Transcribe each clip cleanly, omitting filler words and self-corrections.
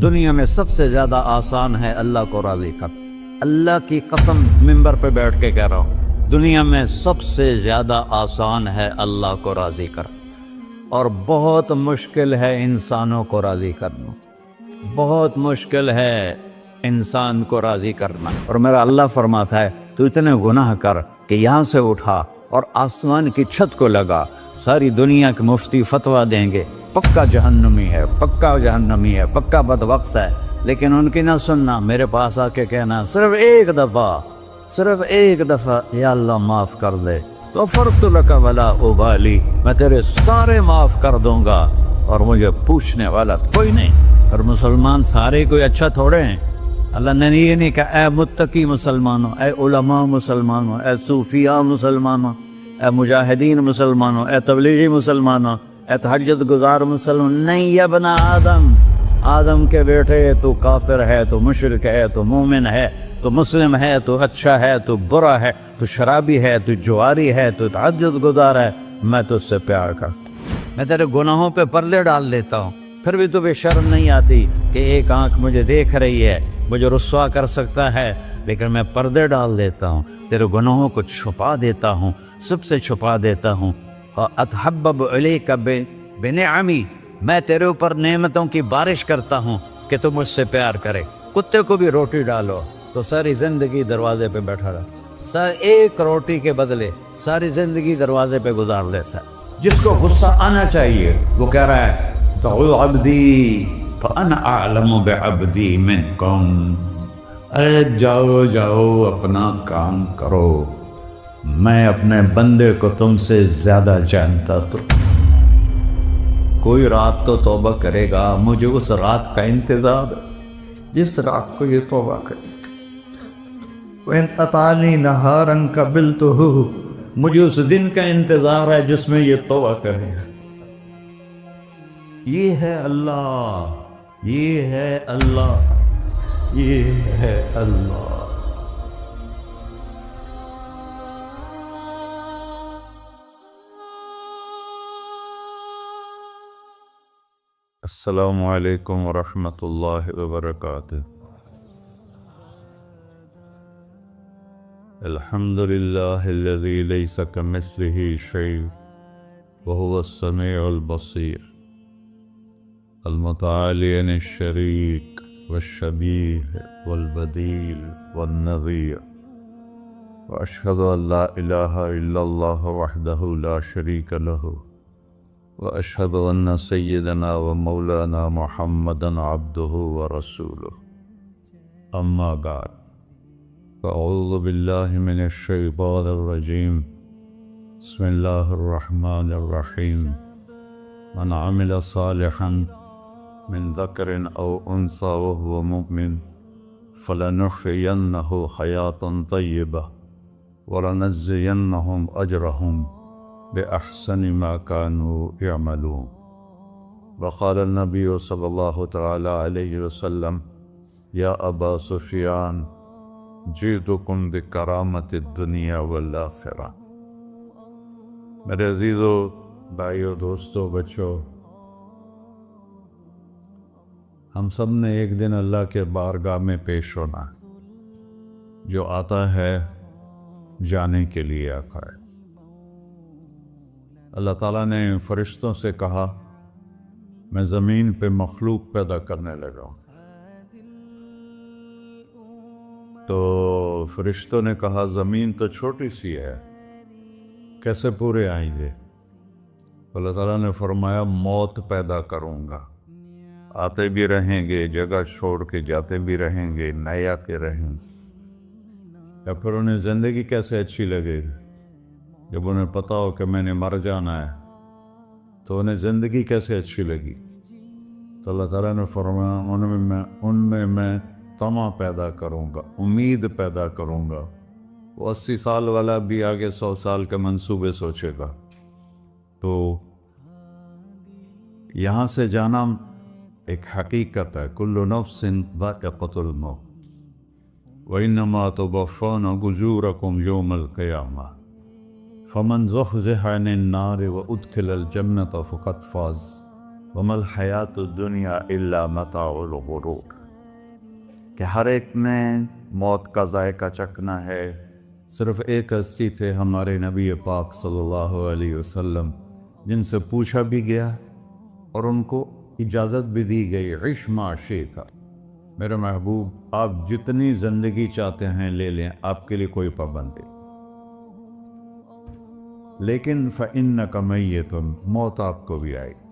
دنیا میں سب سے زیادہ آسان ہے اللہ کو راضی کر. اللہ کی قسم منبر پہ بیٹھ کے کہہ رہا ہوں، دنیا میں سب سے زیادہ آسان ہے اللہ کو راضی کر، اور بہت مشکل ہے انسانوں کو راضی کرنا. بہت مشکل ہے انسان کو راضی کرنا. اور میرا اللہ فرماتا ہے تو اتنے گناہ کر کہ یہاں سے اٹھا اور آسمان کی چھت کو لگا، ساری دنیا کے مفتی فتویٰ دیں گے پکا جہنمی ہے، پکا جہنمی ہے، پکا بدبخت ہے، لیکن ان کی نہ سننا. میرے پاس آ کے کہنا صرف ایک دفعہ یا اللہ معاف کر دے، غفرت لک ولا ابالی، میں تیرے سارے معاف کر دوں گا اور مجھے پوچھنے والا کوئی نہیں. اور مسلمان سارے کوئی اچھا تھوڑے ہیں. اللہ نے یہ نہیں کہا اے متقی مسلمانوں، اے علماء مسلمانوں، اے صوفیاء مسلمانوں، اے مجاہدین مسلمانوں، اے تبلیغی مسلمانوں، اے تہجد گزار مسلمان. نہیں یا ابن آدم کے بیٹے، تو کافر ہے، تو مشرک ہے، تو مومن ہے، تو مسلم ہے، تو اچھا ہے، تو برا ہے، تو شرابی ہے، تو جواری ہے، تو تہجد گزار ہے، میں تو اس سے پیار کرتا ہوں. میں تیرے گناہوں پہ پردے ڈال دیتا ہوں، پھر بھی تمہیں شرم نہیں آتی کہ ایک آنکھ مجھے دیکھ رہی ہے، مجھے رسوا کر سکتا ہے، لیکن میں پردے ڈال دیتا ہوں، تیرے گناہوں کو چھپا دیتا ہوں، سب سے چھپا دیتا ہوں. اور اتحبب الیک بنعمی، میں تیرے اوپر نعمتوں کی بارش کرتا ہوں کہ تم مجھ سے پیار کرے. کتے کو بھی روٹی ڈالو تو ساری زندگی دروازے پہ بیٹھا رہا، ایک روٹی کے بدلے ساری زندگی دروازے پہ گزار دیتا ہے. جس کو غصہ آنا چاہیے وہ کہہ رہا ہے دعو عبدی فانا اعلم بعبدی منکم، ارے جاؤ اپنا کام کرو، میں اپنے بندے کو تم سے زیادہ جانتا. تو کوئی رات تو توبہ کرے گا، مجھے اس رات کا انتظار جس رات کو یہ توبہ کرے. وَإِنْ أَطَعَنِي نَهَارًا قَبِلْتُهُ، مجھے اس دن کا انتظار ہے جس میں یہ توبہ کرے. یہ ہے اللہ، یہ ہے اللہ، یہ ہے اللہ. السلام علیکم ورحمۃ اللہ وبرکاتہ. الحمد للہ الذی لیس کمثلہ شیء وہو السمیع البصیر، المتعالی عن الشریک والشبیہ والبدیل والنظیر، واشہد ان لا الہ الا اللہ وحدہ لا شریک لہ، واشہد ان سیدنا و مولانا محمدا عبدہ ورسولہ. اما بعد، فاعوذ باللہ من الشیطان الرجیم. بسم اللہ الرحمن الرحیم. من عمل صالحا من ذکر او انثى وهو مؤمن فلنحيينه حیاة طیبہ ولنجزینهم اجرهم بأحسن ما كانوا يعملون. وقال النبي صلى الله تعالى عليه وسلم يا أبا سفيان جئتكم بكرامة الدنيا والآخرة. میرے عزیزو، بھائیو، دوستو، بچو، ہم سب نے ایک دن اللہ کے بارگاہ میں پیش ہونا. جو آتا ہے جانے کے لیے آتا ہے. اللہ تعالیٰ نے فرشتوں سے کہا میں زمین پہ مخلوق پیدا کرنے لگا ہوں. تو فرشتوں نے کہا زمین تو چھوٹی سی ہے، کیسے پورے آئیں گے؟ اللہ تعالیٰ نے فرمایا موت پیدا کروں گا، آتے بھی رہیں گے، جگہ چھوڑ کے جاتے بھی رہیں گے، نئے آتے رہیں گے. یا پھر انہیں زندگی کیسے اچھی لگے گی؟ جب انہیں پتہ ہو کہ میں نے مر جانا ہے تو انہیں زندگی کیسے اچھی لگی؟ تو اللہ تعالیٰ نے فرمایا ان میں میں طمع پیدا کروں گا، امید پیدا کروں گا. وہ 80 سال والا بھی آگے 100 سال کے منصوبے سوچے گا. تو یہاں سے جانا ایک حقیقت ہے. کل نفس ذائقۃ الموت وإنما توفون أجوركم يوم القيامة فمن زحزح عن النار وأدخل الجنة فقد فاز وما الحیات الدنیا الا متاع الغرور، کہ ہر ایک نے موت کا ذائقہ چکھنا ہے۔ صرف ایک ہستی تھے ہمارے نبی پاک صلی اللہ علیہ وسلم، جن سے پوچھا بھی گیا اور ان کو اجازت بھی دی گئی، عش ما شئت، میرے محبوب آپ جتنی زندگی چاہتے ہیں لے لیں، آپ کے لیے کوئی پابندی، لیکن فإنک میت، موت آپ کو بھی آئے گی،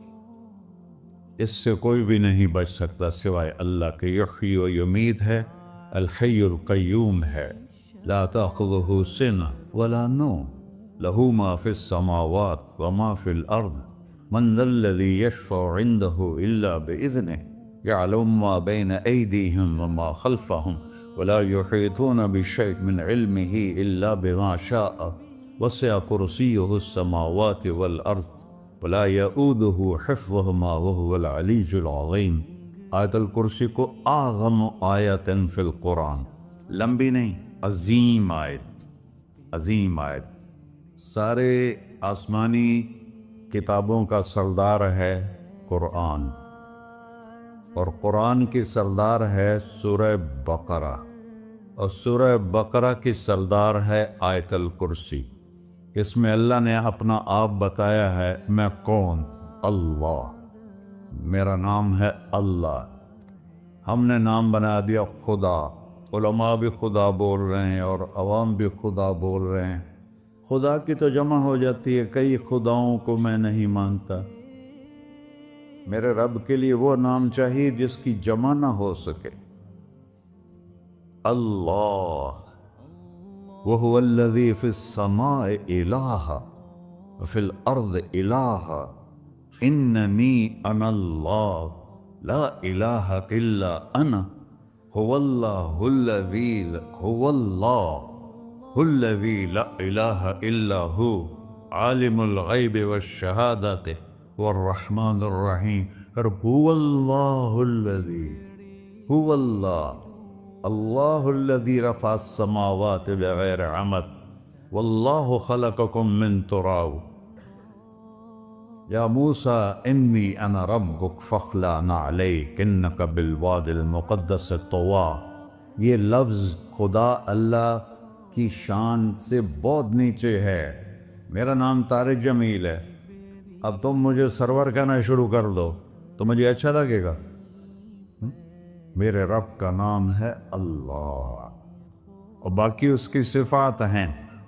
اس سے کوئی بھی نہیں بچ سکتا سوائے اللہ کے۔ یحیی و یمیت ہے، الحی القیوم ہے، لا تأخذہ سنہ ولا نوم، لہ ما فی السماوات وما فی الارض، من ذا الذی یشفع عنده الا بإذنہ، یعلم ما بین ایدیہم وما خلفہم، ولا یحیطون بشیء من علمہ الا بما شاء، وسع کرسیہ السماوات والارض، ولا یؤودہ حفظہما وہو العلی العظیم۔ آیت الکرسی کو اعظم آیت فی القرآن، لمبی نہیں، عظیم آیت، عظیم آیت، سارے آسمانی کتابوں کا سردار ہے قرآن، اور قرآن کی سردار ہے سورہ بقرہ، اور سورہ بقرہ کی سردار ہے آیت الکرسی۔ اس میں اللہ نے اپنا آپ بتایا ہے، میں کون؟ اللہ، میرا نام ہے اللہ۔ ہم نے نام بنا دیا خدا، علماء بھی خدا بول رہے ہیں اور عوام بھی خدا بول رہے ہیں۔ خدا کی تو جمع ہو جاتی ہے، کئی خداؤں کو میں نہیں مانتا۔ میرے رب کے لیے وہ نام چاہیے جس کی جمع نہ ہو سکے۔ اللہ، وَهُوَ الَّذِي فِي السَّمَاءِ إِلَٰهٌ وَفِي الْأَرْضِ إِلَٰهٌ إِنَّنِي أَنَا اللَّهُ لَا إِلَٰهَ إِلَّا أَنَا هُوَ اللَّهُ الَّذِي لَا إِلَٰهَ إِلَّا هُوَ عَالِمُ الْغَيْبِ وَالشَّهَادَةِ وَالرَّحْمَٰنُ الرَّحِيمُ۔ هُوَ اللَّهُ الَّذِي، هُوَ اللَّهُ، اللہ الذی رفع السماوات بغیر عمد، واللہ خلقکم من تراب، یا موسیٰ انی انا ربک فاخلع نعلیک انک بالوادی المقدس طویٰ۔ یہ لفظ خدا اللہ کی شان سے بہت نیچے ہے۔ میرا نام طارق جمیل ہے، اب تم مجھے سرور کہنا شروع کر دو تو مجھے اچھا لگے گا؟ میرے رب کا نام ہے اللہ، اور باقی اس کی صفات ہیں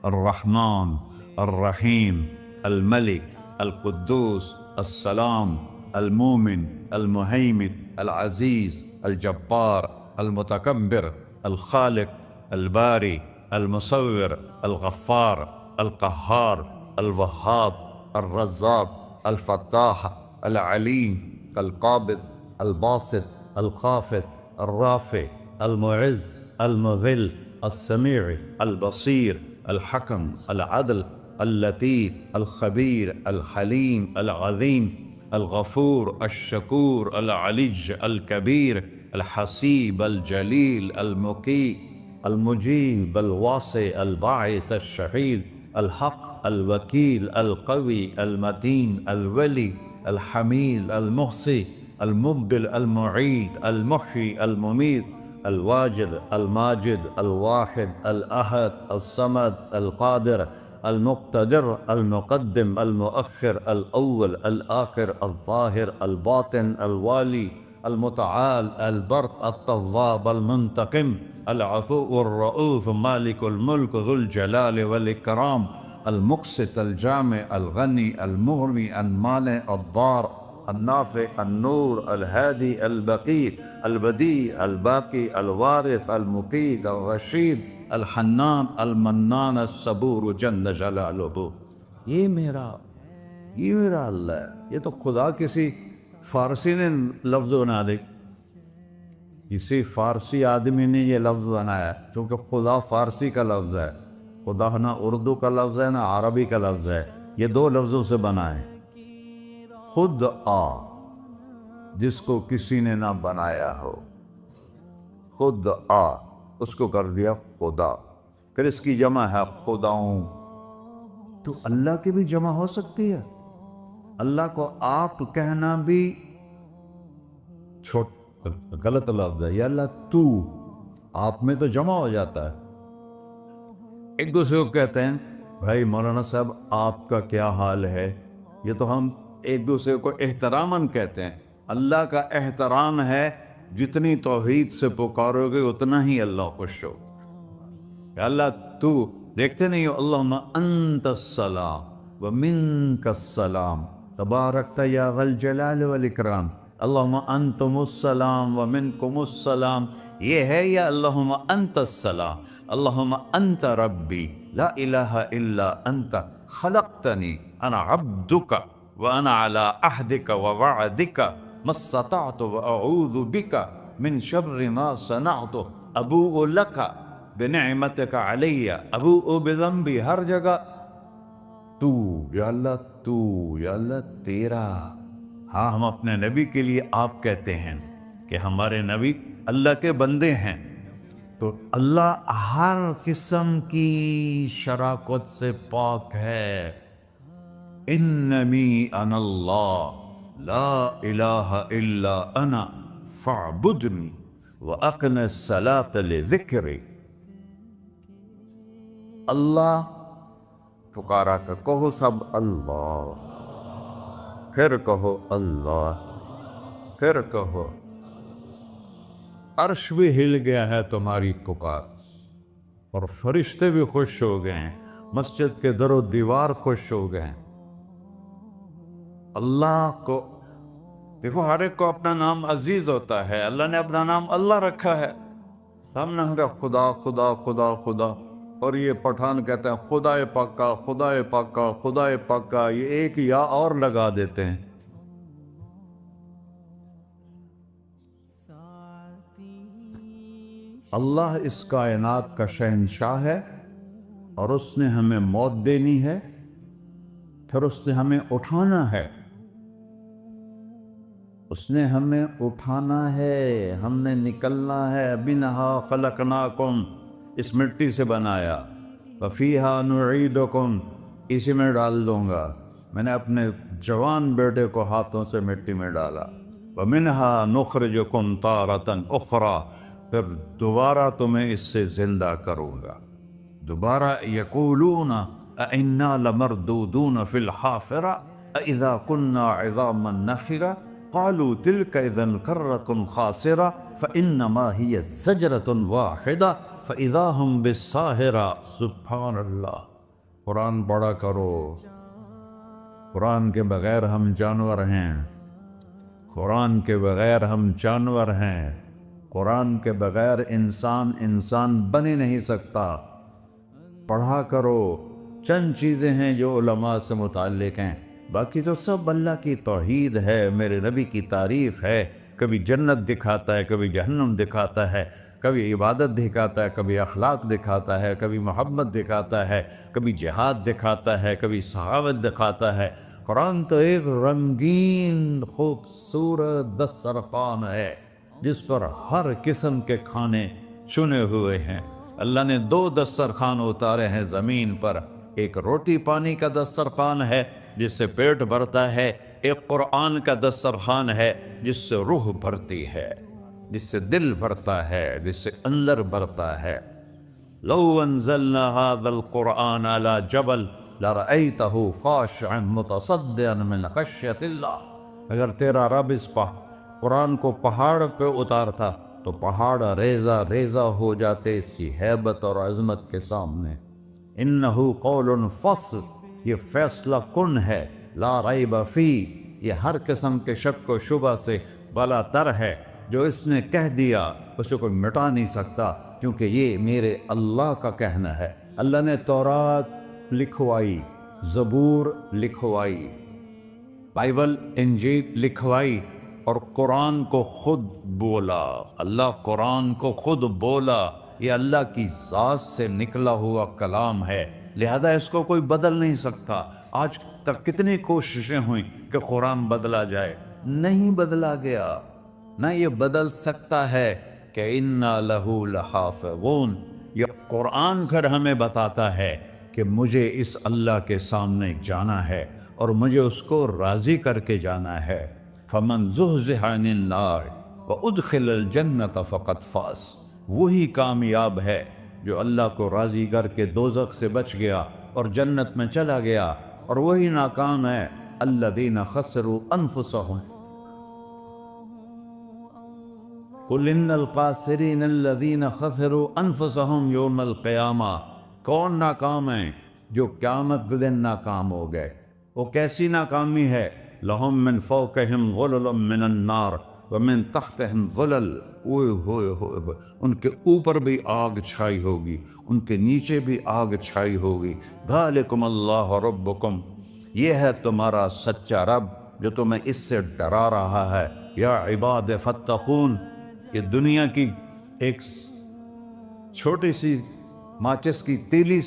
الرحمن، الرحیم، الملک، القدوس، السلام، المومن، المہیمن، العزیز، الجبار، المتکبر، الخالق، الباری، المصور، الغفار، القہار، الوہاب، الرزاق، الفتاح، العلیم، القابض، الباسط، الخافض، الرافع، المعز، المذل، السمیع، البصیر، الحکم، العدل، اللطیف، الخبیر، الحلیم، العظیم، الغفور، الشکور، العلی، الکبیر، الحسیب، الجلیل، المقیت، المجیب، الواسع، الباعث، الشہید، الحق، الوکیل، القوی، المتین، الولی، الحمید، المحصی، المبدل، المعید، المحیی، الممیت، الواجد، الماجد، الواحد، الأحد، الصمد، القادر، المقتدر، المقدم، المؤخر، الأول، الآخر، الظاهر، الباطن، الوالي، المتعال، البر، التواب، المنتقم، العفو، الرؤوف، مالك الملك، ذو الجلال والإكرام، المقسط، الجامع، الغني، المغني، المانع، الضار، النافع، النور، الهادي، البقي، البديع، الباقي، الوارث، المقيت، الرشيد، الحنان، المنان، الصبور جل جلالہ۔ یہ میرا اللہ ہے۔ یہ تو خدا کسی فارسی نے لفظ بنا دے، کسی فارسی آدمی نے یہ لفظ بنایا، چونکہ خدا فارسی کا لفظ ہے، خدا نہ اردو کا لفظ ہے نہ عربی کا لفظ ہے، یہ دو لفظوں سے بنا ہے۔ خود آ، جس کو کسی نے نہ بنایا ہو، خود آ، اس کو کر دیا خدا۔ پھر اس کی جمع ہے خداؤں، تو اللہ کی بھی جمع ہو سکتی ہے۔ اللہ کو آپ کہنا بھی چھوٹ غلط لفظ ہے، یا اللہ تو، آپ میں تو جمع ہو جاتا ہے۔ ایک دوسرے کو کہتے ہیں بھائی مولانا صاحب آپ کا کیا حال ہے، یہ تو ہم ایک دوسرے کو احتراماً کہتے ہیں۔ اللہ کا احترام ہے جتنی توحید سے پکارو گے اتنا ہی اللہ خوش ہو۔ یا اللہ تو، دیکھتے نہیں ہو اللہم انت السلام ومنک السلام تبارکت یا ذا الجلال والاکرام، اللہم انتم السلام ومنکم السلام، یہ ہے یا اللہم انت السلام، اللہم انت ربی لا الہ الا انت خلقتنی انا عبدک وانا علی عہدک ووعدک ما استطعت واعوذ بک من شر ما صنعت ابوء لک بنعمتک علی ابوء بذنبی، ہر جگہ تو، یا اللہ تو، یا اللہ تیرا۔ ہاں ہم اپنے نبی کے لیے آپ کہتے ہیں کہ ہمارے نبی اللہ کے بندے ہیں، تو اللہ ہر قسم کی شراکت سے پاک ہے۔ اننی انا اللہ لا الہ الا انا فاعبدنی واقم الصلاۃ لذکری۔ اللہ پکارا کر کہو سب اللہ، پھر کہو اللہ، پھر کہو۔ عرش بھی ہل گیا ہے تمہاری پکار، اور فرشتے بھی خوش ہو گئے ہیں، مسجد کے در و دیوار خوش ہو گئے ہیں۔ اللہ کو دیکھو، ہر ایک کو اپنا نام عزیز ہوتا ہے، اللہ نے اپنا نام اللہ رکھا ہے۔ ہم نے کہا خدا خدا خدا خدا، اور یہ پٹھان کہتے ہیں خدا پاکا خدا پاکا خدا پاکا، یہ ایک یا اور لگا دیتے ہیں۔ اللہ اس کائنات کا شہنشاہ ہے، اور اس نے ہمیں موت دینی ہے، پھر اس نے ہمیں اٹھانا ہے، اس نے ہمیں اٹھانا ہے، ہم نے نکلنا ہے۔ منہا خلقناکم، اس مٹی سے بنایا، وفیہا نعیدکم، اسی میں ڈال دوں گا۔ میں نے اپنے جوان بیٹے کو ہاتھوں سے مٹی میں ڈالا۔ ومنہا نخرجکم تارۃ اخری، پھر دوبارہ تمہیں اس سے زندہ کروں گا۔ دوبارہ یقولون اَإِنَّا لَمَرْدُودُونَ فِي الْحَافِرَةِ أَإِذَا كُنَّا عِظَامًا نَخِرَةً قَالُوا تِلْكَ إِذًا كَرَّةٌ خَاسِرَةٌ فَإِنَّمَا هِيَ زَجْرَةٌ وَاحِدَةٌ فَإِذَا هُمْ بِالسَّاهِرَةِ۔ سبحان اللہ، قرآن پڑھا کرو۔ قرآن کے بغیر ہم جانور ہیں، قرآن کے بغیر ہم جانور ہیں، قرآن کے بغیر انسان بن ہی نہیں سکتا۔ پڑھا کرو۔ چند چیزیں ہیں جو علماء سے متعلق ہیں، باقی تو سب اللہ کی توحید ہے، میرے نبی کی تعریف ہے۔ کبھی جنت دکھاتا ہے، کبھی جہنم دکھاتا ہے، کبھی عبادت دکھاتا ہے، کبھی اخلاق دکھاتا ہے، کبھی محبت دکھاتا ہے، کبھی جہاد دکھاتا ہے، کبھی سخاوت دکھاتا ہے۔ قرآن تو ایک رنگین خوبصورت دسترخوان ہے جس پر ہر قسم کے کھانے چنے ہوئے ہیں۔ اللہ نے 2 دسترخوان اتارے ہیں زمین پر، ایک روٹی پانی کا دسترخوان ہے جس سے پیٹ بھرتا ہے، ایک قرآن کا دسترخوان ہے جس سے روح بھرتی ہے، جس سے دل بھرتا ہے، جس سے اندر بھرتا ہے۔ لو انزلنا هذا القرآن على جبل لرأيته خاشعا متصدعا من خشية اللہ، اگر تیرا رب اس قرآن کو پہاڑ پہ اتارتا تو پہاڑ ریزہ ریزہ ہو جاتے اس کی ہیبت اور عظمت کے سامنے۔ انہ قول فصل، یہ فیصلہ کن ہے، لا ریب فی، یہ ہر قسم کے شک و شبہ سے بالا تر ہے۔ جو اس نے کہہ دیا اسے کوئی مٹا نہیں سکتا، کیونکہ یہ میرے اللہ کا کہنا ہے۔ اللہ نے تورات لکھوائی، زبور لکھوائی، بائبل انجیل لکھوائی، اور قرآن کو خود بولا۔ اللہ قرآن کو خود بولا، یہ اللہ کی ذات سے نکلا ہوا کلام ہے، لہذا اس کو کوئی بدل نہیں سکتا۔ آج تک کتنی کوششیں ہوئیں کہ قرآن بدلا جائے، نہیں بدلا گیا، نہ یہ بدل سکتا ہے کہ اِنَّا لَهُ لَحَافِظُونَ۔ یہ قرآن پھر ہمیں بتاتا ہے کہ مجھے اس اللہ کے سامنے جانا ہے اور مجھے اس کو راضی کر کے جانا ہے۔ فَمَنْ زُحْزِحَ عَنِ النَّارِ وَأُدْخِلَ الْجَنَّةَ فَقَدْ فَازَ، وہی کامیاب ہے جو اللہ کو راضی کر کے دوزخ سے بچ گیا اور جنت میں چلا گیا، اور وہی ناکام ہے الَّذِينَ خَسِرُوا أَنفُسَهُمْ قُلْ إِنَّ الْخَاسِرِينَ الَّذِينَ خَسِرُوا أَنفُسَهُمْ يَوْمَ الْقِيَامَةِ، کون ناکام ہیں؟ جو قیامت کے دن ناکام ہو گئے۔ وہ کیسی ناکامی ہے؟ لَهُم مِّن فَوْقِهِمْ ظُلُلٌ مِّنَ النَّارِ وَمِن تَحْتِهِمْ ظُلَلٌ، ہوئے ان کے اوپر بھی آگ چھائی ہوگی، ان کے نیچے بھی آگ چھائی ہوگی۔ ذَلِكُمُ اللَّهُ رَبُّكُمْ، یہ ہے تمہارا سچا رب جو تمہیں اس سے ڈرا رہا ہے۔ یا عباد فاتقون، یہ دنیا کی ایک چھوٹی سی ماچس کی تیلی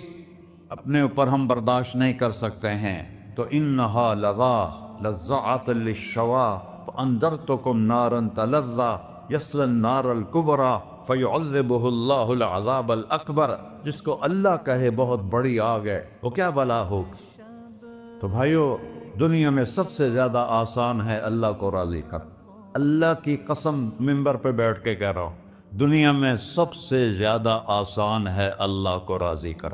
اپنے اوپر ہم برداشت نہیں کر سکتے ہیں، تو انہا لَظَّاءَةٌ لِلشَّوَىٰ فَأَنذَرْتُكُمْ نَارًا تَلَظَّىٰ يَصْلَى النَّارَ الْكُبْرَىٰ فَيُعَذِّبُهُ اللَّهُ الْعَذَابَ الْأَكْبَرَ، جس کو اللہ کہے بہت بڑی آگ ہے، وہ کیا بلا ہوگی۔ تو بھائیو، دنیا میں سب سے زیادہ آسان ہے اللہ کو راضی کر۔ اللہ کی قسم منبر پہ بیٹھ کے کہہ رہا ہوں، دنیا میں سب سے زیادہ آسان ہے اللہ کو راضی کر،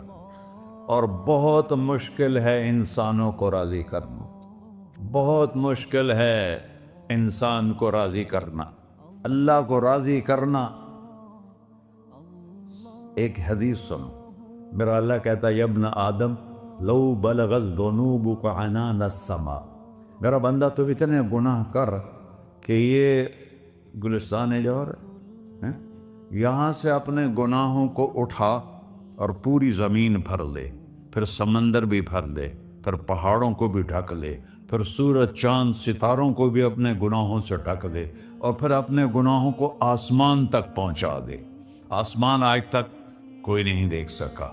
اور بہت مشکل ہے انسانوں کو راضی کرنا، بہت مشکل ہے انسان کو راضی کرنا۔ اللہ کو راضی کرنا، ایک حدیث سنو، میرا اللہ کہتا ہے یا ابن آدم لو بلغت ذنوبک عنان السماء، میرا بندہ تو اتنے گناہ کر کہ یہ گلستان جوہر ہے، یہاں سے اپنے گناہوں کو اٹھا اور پوری زمین بھر لے، پھر سمندر بھی بھر لے، پھر پہاڑوں کو بھی ڈھک لے، پھر سورج چاند ستاروں کو بھی اپنے گناہوں سے ڈھک دے، اور پھر اپنے گناہوں کو آسمان تک پہنچا دے۔ آسمان آج تک کوئی نہیں دیکھ سکا،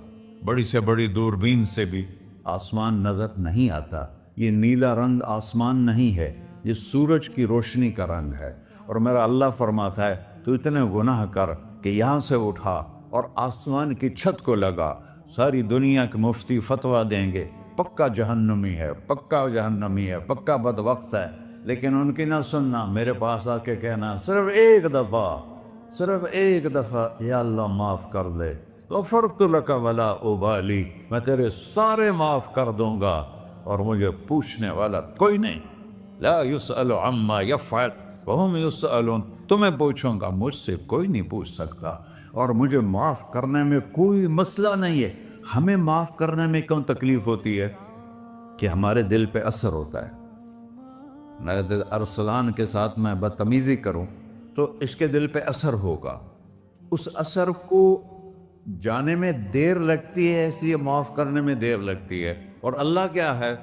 بڑی سے بڑی دوربین سے بھی آسمان نظر نہیں آتا۔ یہ نیلا رنگ آسمان نہیں ہے، یہ سورج کی روشنی کا رنگ ہے۔ اور میرا اللہ فرماتا ہے تو اتنے گناہ کر کہ یہاں سے اٹھا اور آسمان کی چھت کو لگا، ساری دنیا کے مفتی فتویٰ دیں گے پکا جہنمی ہے، پکا جہنمی ہے، پکا بدبخت ہے، لیکن ان کی نہ سننا، میرے پاس آ کے کہنا صرف ایک دفعہ یا اللہ معاف کر دے، غفرت لک ولا ابالی، میں تیرے سارے معاف کر دوں گا اور مجھے پوچھنے والا کوئی نہیں۔ لا یسأل عما یفعل وہم یسألون، تمہیں پوچھوں گا، مجھ سے کوئی نہیں پوچھ سکتا، اور مجھے معاف کرنے میں کوئی مسئلہ نہیں ہے۔ ہمیں معاف کرنے میں کیوں تکلیف ہوتی ہے؟ کہ ہمارے دل پہ اثر ہوتا ہے۔ میں ارسلان کے ساتھ میں بدتمیزی کروں تو اس کے دل پہ اثر ہوگا، اس اثر کو جانے میں دیر لگتی ہے، اس لیے معاف کرنے میں دیر لگتی ہے۔ اور اللہ کیا ہے؟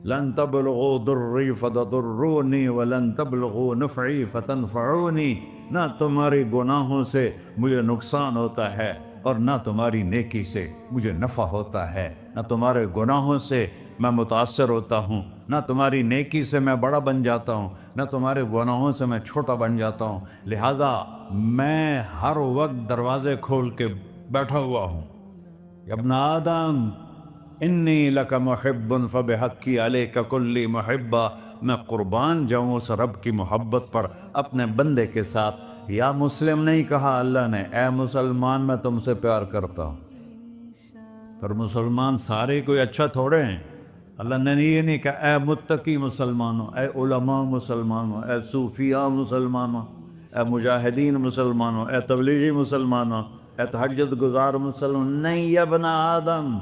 لن تبلغوا ضری فتضرونی ولن تبلغوا نفعی فتنفعونی، نہ تمہاری گناہوں سے مجھے نقصان ہوتا ہے اور نہ تمہاری نیکی سے مجھے نفع ہوتا ہے، نہ تمہارے گناہوں سے میں متاثر ہوتا ہوں، نہ تمہاری نیکی سے میں بڑا بن جاتا ہوں، نہ تمہارے گناہوں سے میں چھوٹا بن جاتا ہوں، لہذا میں ہر وقت دروازے کھول کے بیٹھا ہوا ہوں۔ یا ابن آدم انی لک محب فبحقی علیک کلی محبہ، میں قربان جاؤں اس رب کی محبت پر اپنے بندے کے ساتھ۔ یا مسلم نہیں کہا اللہ نے، اے مسلمان میں تم سے پیار کرتا ہوں۔ پر مسلمان سارے کوئی اچھا تھوڑے ہیں، اللہ نے یہ نہیں کہا اے متقی مسلمانوں، اے علماء مسلمانوں، اے صوفیاء مسلمانوں، اے مجاہدین مسلمانوں، اے تبلیغی مسلمانوں، اے تہجد گزار مسلمان، نہیں یا ابن آدم،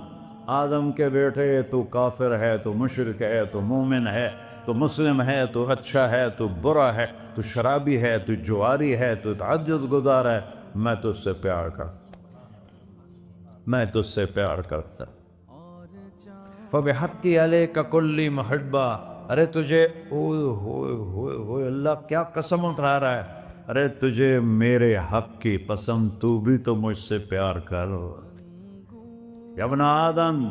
آدم کے بیٹے، تو کافر ہے، تو مشرک ہے، تو مومن ہے، تو مسلم ہے، تو اچھا ہے، تو برا ہے، تو شرابی ہے، تو جواری ہے، تو تہجد گزار ہے، میں تجھ سے پیار کرتا، میں تجھ سے پیار کرتا۔ فَبِحَقِّ عَلَيْكَ كُلِّ مُحِبَّةٍ، ارے تجھے ہوئے اللہ کیا قسم اٹھا رہا ہے، ارے تجھے میرے حق کی قسم، تو بھی تو مجھ سے پیار کر۔ یا ابن آدم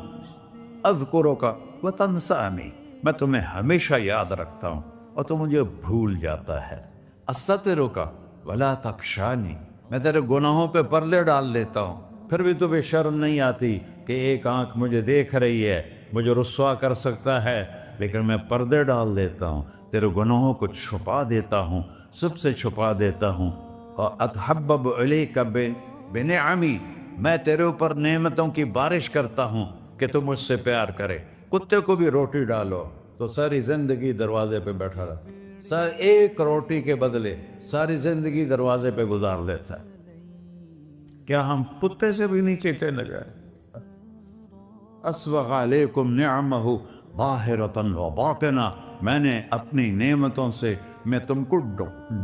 اذکرک وتنسانی، میں تمہیں ہمیشہ یاد رکھتا ہوں اور تو مجھے بھول جاتا ہے۔ استترک ولا تخشانی، میں تیرے گناہوں پہ پردے ڈال دیتا ہوں، پھر بھی تمہیں شرم نہیں آتی کہ ایک آنکھ مجھے دیکھ رہی ہے، مجھے رسوا کر سکتا ہے، لیکن میں پردے ڈال دیتا ہوں، تیرے گناہوں کو چھپا دیتا ہوں، سب سے چھپا دیتا ہوں۔ اور اتحبب الیک بنعمی، میں تیرے اوپر نعمتوں کی بارش کرتا ہوں کہ تم مجھ سے پیار کرے۔ کتے کو بھی روٹی ڈالو تو ساری زندگی دروازے پہ بیٹھا رہا، ایک روٹی کے بدلے ساری زندگی دروازے پہ گزار دیتا ہے۔ کیا ہم کتے سے بھی نیچے چلے گئے؟ اسبغ علیکم نعمہ ظاہرۃ و باطنہ، میں نے اپنی نعمتوں سے میں تم کو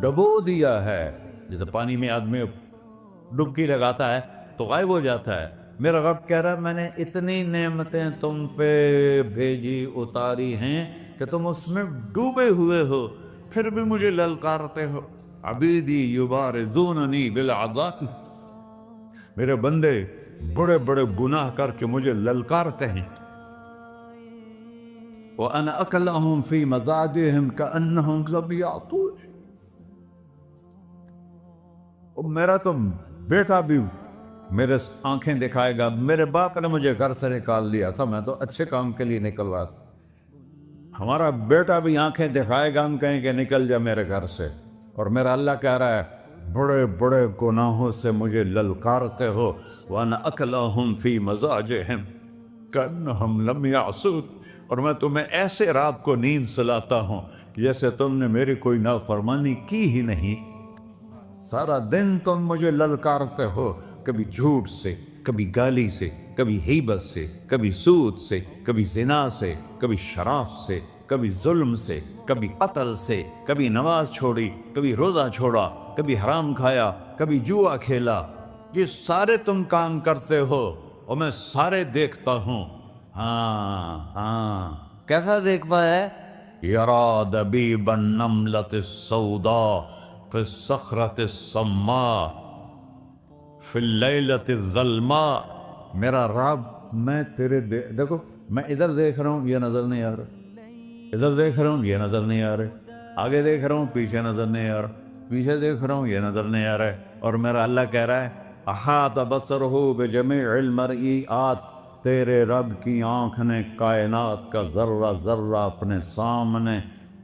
ڈبو دیا ہے۔ جیسے پانی میں آدمی ڈبکی لگاتا ہے تو غائب ہو جاتا ہے، میرا رب کہہ رہا ہے میں نے اتنی نعمتیں تم پہ بھیجی اتاری ہیں کہ تم اس میں ڈوبے ہوئے ہو، پھر بھی مجھے للکارتے ہو۔ عبیدی یبارزوننی بالعذاب، میرے بندے بڑے بڑے گناہ کر کے مجھے للکارتے ہیں۔ وَأَنَا أَكْلَهُمْ فِي مَزَاجِهِمْ كَأَنَّهُمْ ظَبِيَّةٌ، میرا تو بیٹا بھی میرے آنکھیں دکھائے گا، میرے باپ نے مجھے گھر سے نکال دیا تھا، میں تو اچھے کام کے لیے نکل رہا تھا، ہمارا بیٹا بھی آنکھیں دکھائے گا، ہم کہیں کہ نکل جا میرے گھر سے۔ اور میرا اللہ کہہ رہا ہے بڑے بڑے گناہوں سے مجھے للکارتے ہو۔ وَأَنَا أَكْلَهُمْ فِي مَزَاجِهِمْ كَأَنَّهُمْ لَمْ يَعْصُونِ، اور میں تمہیں ایسے رات کو نیند سلاتا ہوں جیسے تم نے میری کوئی نافرمانی کی ہی نہیں۔ سارا دن تم مجھے للکارتے ہو، کبھی جھوٹ سے، کبھی گالی سے، کبھی غیبت سے، کبھی سود سے، کبھی زنا سے، کبھی شراب سے، کبھی ظلم سے، کبھی قتل سے، کبھی نماز چھوڑی، کبھی روزہ چھوڑا، کبھی حرام کھایا، کبھی جوا کھیلا۔ یہ سارے تم کام کرتے ہو اور میں سارے دیکھتا ہوں۔ ہاں کیسا دیکھتا ہے؟ یرا دبیب النملۃ السوداء فی الصخرۃ الصماء فی اللیلۃ الظلماء، میرا رب میں تیرے دیکھو، میں ادھر دیکھ رہا ہوں یہ نظر نہیں آ رہا، ادھر دیکھ رہا ہوں یہ نظر نہیں آ رہا، آگے دیکھ رہا ہوں پیچھے نظر نہیں آ رہا، پیچھے دیکھ رہا ہوں یہ نظر نہیں آ رہا ہے، اور میرا اللہ کہہ رہا ہے احاط بصرہ بجمیع المرئیات، تیرے رب کی آنکھ نے کائنات کا ذرہ ذرہ اپنے سامنے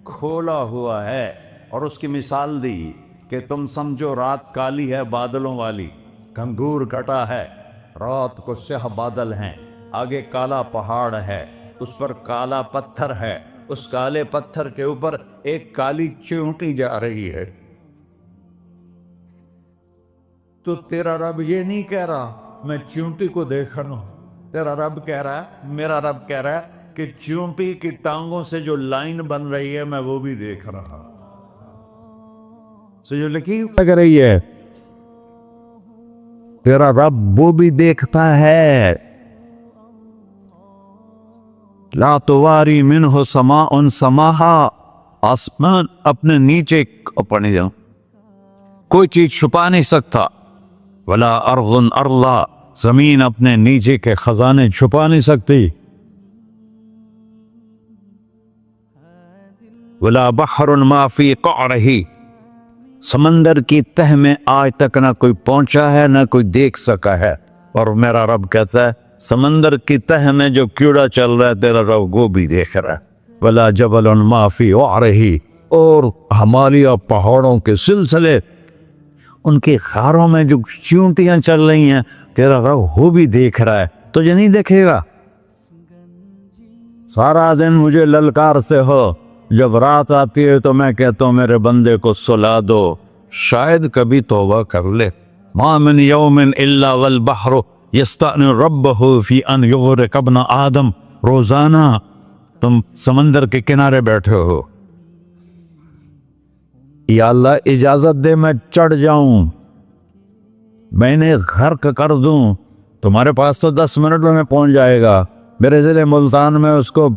کھولا ہوا ہے۔ اور اس کی مثال دی کہ تم سمجھو رات کالی ہے بادلوں والی، گھنگور کٹا ہے، رات کو سیاہ بادل ہیں، آگے کالا پہاڑ ہے، اس پر کالا پتھر ہے، اس کالے پتھر کے اوپر ایک کالی چیونٹی جا رہی ہے۔ تو تیرا رب یہ نہیں کہہ رہا میں چیونٹی کو دیکھ رہا ہوں، تیرا رب کہہ رہا ہے، میرا رب کہہ رہا ہے کہ چیونٹی کی ٹانگوں سے جو لائن بن رہی ہے میں وہ بھی دیکھ رہا ہوں، جو لکیر لگ رہی ہے تیرا رب وہ بھی دیکھتا ہے۔ لا تواری منہ سماء سماہا، آسمان اپنے نیچے پڑھنے جاؤں کوئی چیز چھپا نہیں سکتا، ولا ارض ارضا، زمین اپنے نیچے کے خزانے چھپا نہیں سکتی، ولا بحر ما فی قعرہ، سمندر کی تہ میں آج تک نہ کوئی پہنچا ہے نہ کوئی دیکھ سکا ہے، اور میرا رب کہتا ہے سمندر کی تہ میں جو کیڑا چل رہا ہے تیرا رب وہ بھی دیکھ رہا ہے، ولا جبل ما فی وعرہ، اور ہمالیہ پہاڑوں کے سلسلے ان کی خاروں میں جو چیونٹیاں چل رہی ہیں تیرا رب وہ بھی دیکھ رہا ہے، تجھے نہیں دیکھے گا؟ سارا دن مجھے للکار سے ہو، جب رات آتی ہے تو میں کہتا ہوں میرے بندے کو سلا دو، شاید کبھی توبہ کر لے۔ ما من یوم الا والبحر یستأن ربہ فی ان یغرق ابن آدم، روزانہ تم سمندر کے کنارے بیٹھے ہو، یا اللہ اجازت دے میں چڑھ جاؤں، میں نے غرق کر دوں، تمہارے پاس تو 10 منٹ میں پہنچ جائے گا، میرے ضلع ملتان میں اس کو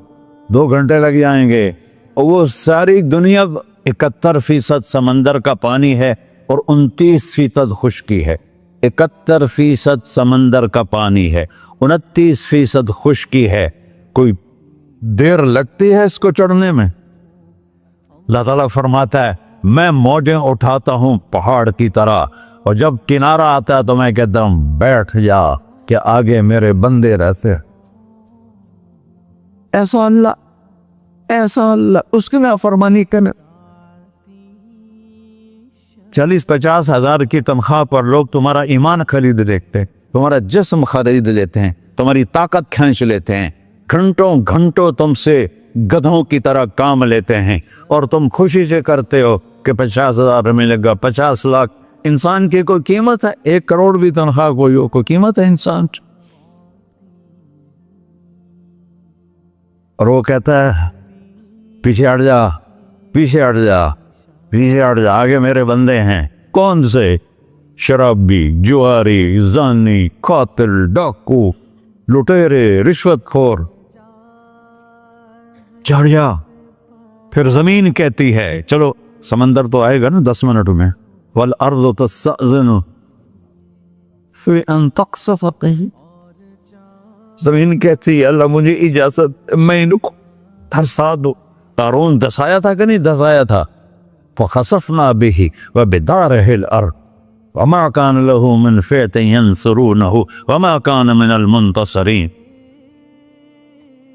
2 گھنٹے لگ جائیں گے، اور وہ ساری دنیا 71% سمندر کا پانی ہے اور 29% خشکی ہے، 71% سمندر کا پانی ہے، 29% خشکی ہے، کوئی دیر لگتی ہے اس کو چڑھنے میں؟ اللہ تعالیٰ فرماتا ہے میں موجیں اٹھاتا ہوں پہاڑ کی طرح، اور جب کنارہ آتا ہے تو میں کہتا ہوں بیٹھ جا کہ آگے میرے بندے رہتے۔ ایسا اللہ ایسا اللہ اس کی نافرمانی کرنا. 40-50 ہزار کی تنخواہ پر لوگ تمہارا ایمان خرید لیتے ہیں, تمہارا جسم خرید لیتے ہیں, تمہاری طاقت کھینچ لیتے ہیں, گھنٹوں گھنٹوں تم سے گدھوں کی طرح کام لیتے ہیں, اور تم خوشی سے کرتے ہو کہ 50,000 ملے گا, 50 لاکھ. انسان کی کوئی قیمت ہے؟ 1 کروڑ بھی تنخواہ کوئی ہو, کوئی قیمت ہے انسان؟ اور وہ کہتا ہے پیچھے ہٹ جا, پیچھے ہٹ جا, پیچھے ہٹ جا, آگے میرے بندے ہیں. کون سے؟ شرابی, جواری, زانی, قاتل, ڈاکو, لٹیرے, رشوت خور. چڑھ جا. پھر زمین کہتی ہے, چلو سمندر تو آئے گا نا 10 منٹ میں. والارض تستأذن فی ان تقصف قیل. زمین کہتی ہے اللہ مجھے اجازت, میں ان کو دھسا دو. قارون دھسایا تھا کہ نہیں دھسایا تھا؟ فخسفنا به وبداره الارض وما كان له من فئة ينصرونه وما كان من المنتصرين.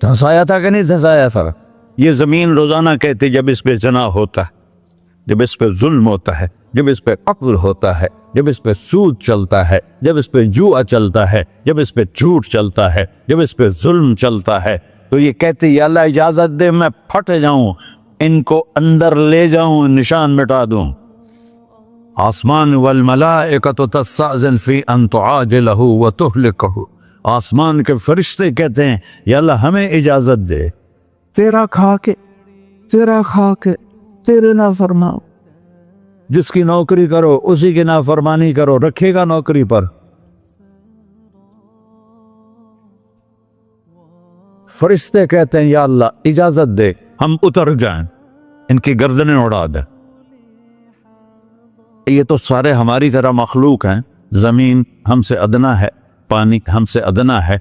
دھسایا تھا کہ نہیں دھسایا تھا؟ یہ زمین روزانہ کہتی جب اس پہ زنا ہوتا ہے, جب اس پہ ظلم ہوتا ہے, جب اس پہ قتل ہوتا ہے, جب اس پہ سود چلتا ہے, جب اس پہ جوا چلتا ہے, جب اس پہ جھوٹ چلتا ہے, جب اس پہ ظلم چلتا ہے, تو یہ کہتی یا اللہ اجازت دے میں پھٹ جاؤں, ان کو اندر لے جاؤں, نشان مٹا دوں. آسمان والملائکۃ تستأذن فی ان تعاجلہ وتہلکہ. آسمان کے فرشتے کہتے ہیں یا اللہ ہمیں اجازت دے, تیرا کھا کے تیرے نافرماؤ. جس کی نوکری کرو اسی کی نافرمانی کرو, رکھے گا نوکری پر. فرشتے کہتے ہیں یا اللہ اجازت دے ہم اتر جائیں, ان کی گردنیں اڑا دیں. یہ تو سارے ہماری طرح مخلوق ہیں. زمین ہم سے ادنا ہے, پانی ہم سے ادنا ہے,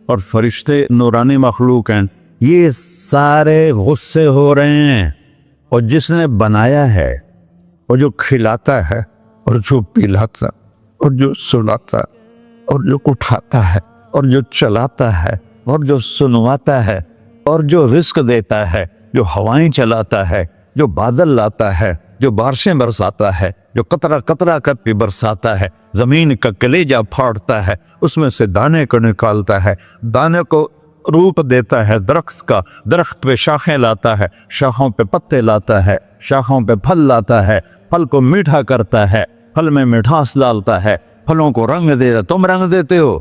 اور فرشتے نورانی مخلوق ہیں. یہ سارے غصے ہو رہے ہیں, اور جس نے بنایا ہے, اور جو کھلاتا ہے, اور جو پلاتا, اور جو سلاتا, اور جو اٹھاتا ہے, اور جو چلاتا ہے, اور جو سنواتا ہے, اور جو رزق دیتا ہے, جو ہوائیں چلاتا ہے, جو بادل لاتا ہے, جو بارشیں برساتا ہے, جو قطرہ قطرہ کر کے برساتا ہے, زمین کا کلیجہ پھاڑتا ہے, اس میں سے دانے کو نکالتا ہے, دانے کو روپ دیتا ہے درخت کا, درخت پہ شاخیں لاتا ہے, شاخوں پہ پتے لاتا ہے, شاخوں پہ پھل لاتا ہے, پھل کو میٹھا کرتا ہے, پھل میں مٹھاس ڈالتا ہے, پھلوں کو رنگ دیتا. تم رنگ دیتے ہو,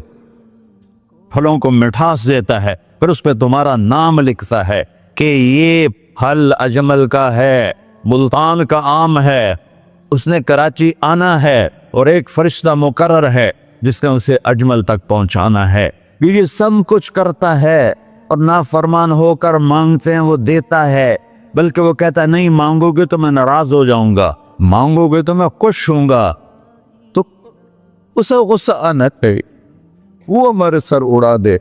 پھلوں کو مٹھاس دیتا ہے, پھر اس پہ تمہارا نام لکھتا ہے کہ یہ پھل اجمل کا ہے, ملتان کا آم ہے, اس نے کراچی آنا ہے, اور ایک فرشتہ مقرر ہے جس نے اسے اجمل تک پہنچانا ہے. یہ سب کچھ کرتا ہے, اور نافرمان ہو کر مانگتے ہیں وہ دیتا ہے, بلکہ وہ کہتا ہے نہیں مانگو گے تو میں ناراض ہو جاؤں گا, مانگو گے تو میں خوش ہوں گا. تو اسے غصہ آنا چاہیے, وہ ہمارے سر اڑا دے,